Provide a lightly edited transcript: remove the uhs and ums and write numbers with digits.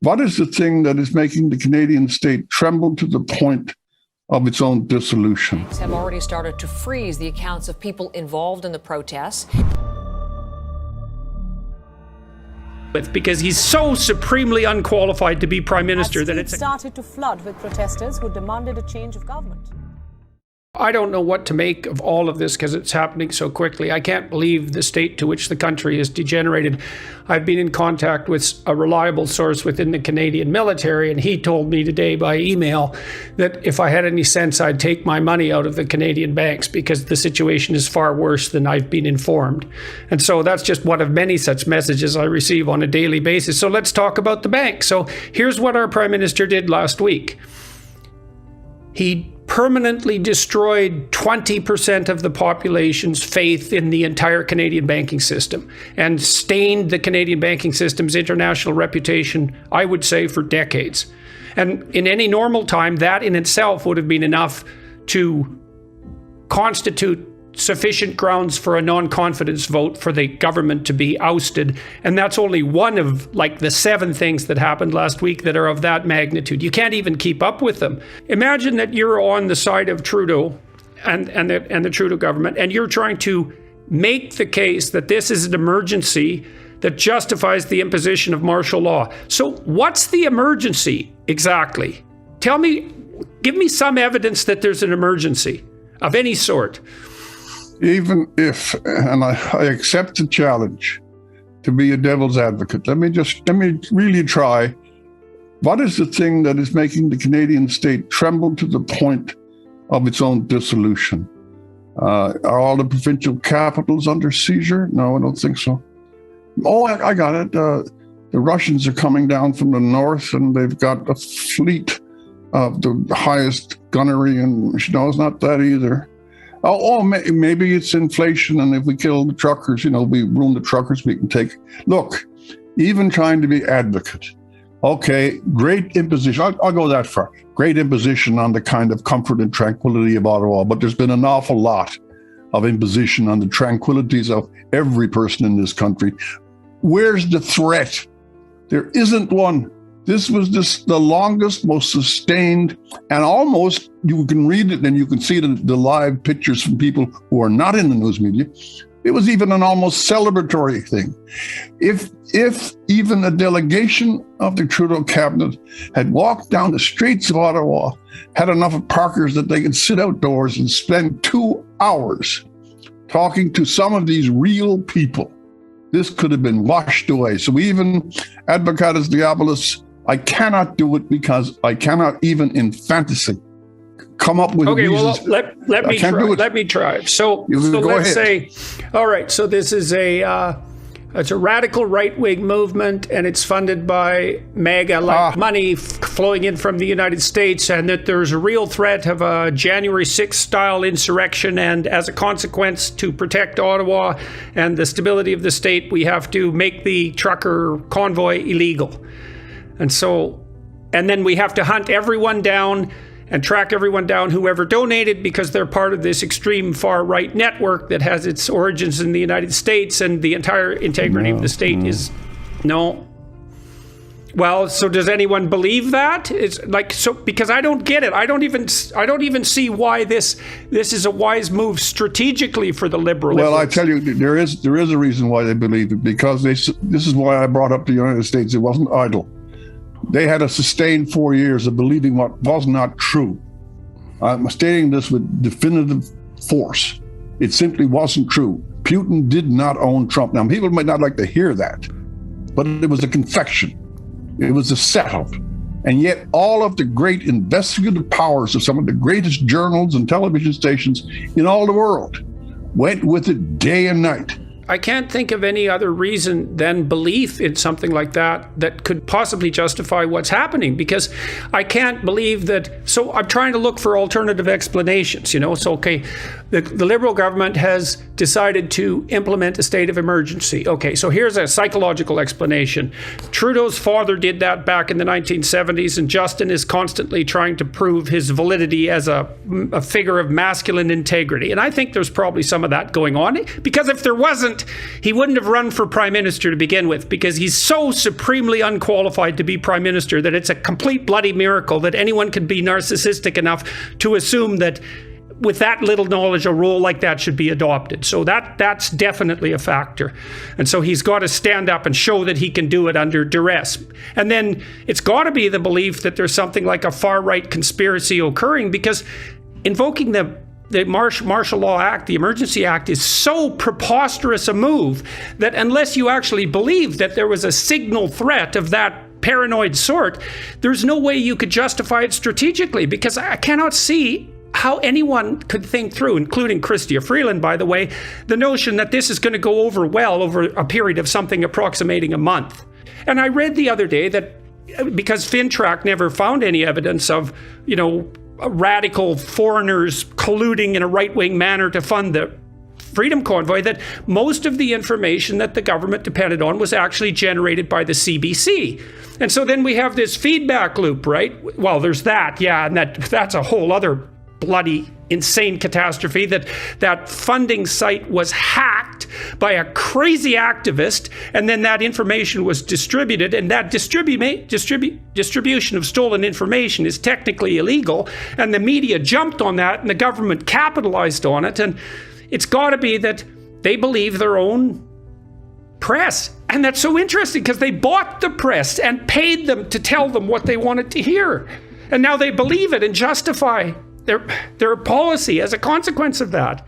What is the thing that is making the Canadian state tremble to the point of its own dissolution? Have already started to freeze the accounts of people involved in the protests. Because he's so supremely unqualified to be prime minister that it's started to flood with protesters who demanded a change of government. I don't know what to make of all of this because it's happening so quickly. I can't believe the state to which the country is degenerated. I've been in contact with a reliable source within the Canadian military, and he told me today by email that if I had any sense, I'd take my money out of the Canadian banks because the situation is far worse than I've been informed. And so that's just one of many such messages I receive on a daily basis. So let's talk about the banks. So here's what our Prime Minister did last week. He permanently destroyed 20% of the population's faith in the entire Canadian banking system and stained the Canadian banking system's international reputation, I would say, for decades. And in any normal time, that in itself would have been enough to constitute sufficient grounds for a non-confidence vote for the government to be ousted. And that's only one of like the 7 things that happened last week that are of that magnitude. You can't even keep up with them. Imagine that you're on the side of Trudeau and the Trudeau government, and you're trying to make the case that this is an emergency that justifies the imposition of martial law. So what's the emergency exactly? Tell me, give me some evidence that there's an emergency of any sort. Even if, and I accept the challenge to be a devil's advocate, let me really try. What is the thing that is making the Canadian state tremble to the point of its own dissolution? Are all the provincial capitals under seizure? No, I don't think so. Oh, I got it. The Russians are coming down from the north, and they've got a fleet of the highest gunnery, and no, it's not that either. Maybe it's inflation, and if we kill the truckers, we ruin the truckers, we can take. Look, even trying to be advocate. Okay, great imposition. I'll go that far. Great imposition on the kind of comfort and tranquility of Ottawa, but there's been an awful lot of imposition on the tranquilities of every person in this country. Where's the threat? There isn't one. This was just the longest, most sustained, and almost, you can read it and you can see the live pictures from people who are not in the news media. It was even an almost celebratory thing. If even a delegation of the Trudeau cabinet had walked down the streets of Ottawa, had enough of parkers that they could sit outdoors and spend 2 hours talking to some of these real people, this could have been washed away. So even advocatus diabolus, I cannot do it because I cannot even in fantasy come up with reasons. Well, let me try. So let's say, all right, so this is it's a radical right-wing movement, and it's funded by MAGA money flowing in from the United States, and that there's a real threat of a January 6th style insurrection, and as a consequence, to protect Ottawa and the stability of the state, we have to make the trucker convoy illegal. And then we have to hunt everyone down and track everyone down, whoever donated, because they're part of this extreme far-right network that has its origins in the United States, and the entire integrity of the state is no. Well, so does anyone believe that? It's like, so, because I don't get it. I don't even see why this is a wise move strategically for the Liberals. Well, I tell you, there is a reason why they believe it, because this is why I brought up the United States. It wasn't idle. They had a sustained 4 years of believing what was not true. I'm stating this with definitive force. It simply wasn't true. Putin did not own Trump. Now, people might not like to hear that, but it was a confection. It was a setup. And yet all of the great investigative powers of some of the greatest journals and television stations in all the world went with it day and night. I can't think of any other reason than belief in something like that could possibly justify what's happening, because I can't believe that. So I'm trying to look for alternative explanations, So, okay, the Liberal government has decided to implement a state of emergency. Okay, so here's a psychological explanation. Trudeau's father did that back in the 1970s, and Justin is constantly trying to prove his validity as a figure of masculine integrity. And I think there's probably some of that going on, because if there wasn't, wasn't, he wouldn't have run for prime minister to begin with, because he's so supremely unqualified to be prime minister that it's a complete bloody miracle that anyone can be narcissistic enough to assume that with that little knowledge, a role like that should be adopted. So that's definitely a factor. And so he's got to stand up and show that he can do it under duress. And then it's got to be the belief that there's something like a far-right conspiracy occurring, because invoking the Martial Law Act, the Emergency Act, is so preposterous a move that unless you actually believe that there was a signal threat of that paranoid sort, there's no way you could justify it strategically, because I cannot see how anyone could think through, including Chrystia Freeland, by the way, the notion that this is going to go over well over a period of something approximating a month. And I read the other day that because FinTrack never found any evidence of, radical foreigners colluding in a right-wing manner to fund the Freedom Convoy, that most of the information that the government depended on was actually generated by the CBC. And so then we have this feedback loop, right? Well, there's that, yeah, and that's a whole other bloody insane catastrophe, that funding site was hacked by a crazy activist, and then that information was distributed, and that distribution of stolen information is technically illegal, and the media jumped on that and the government capitalized on it. And it's got to be that they believe their own press. And that's so interesting, because they bought the press and paid them to tell them what they wanted to hear, and now they believe it and justify their policy as a consequence of that.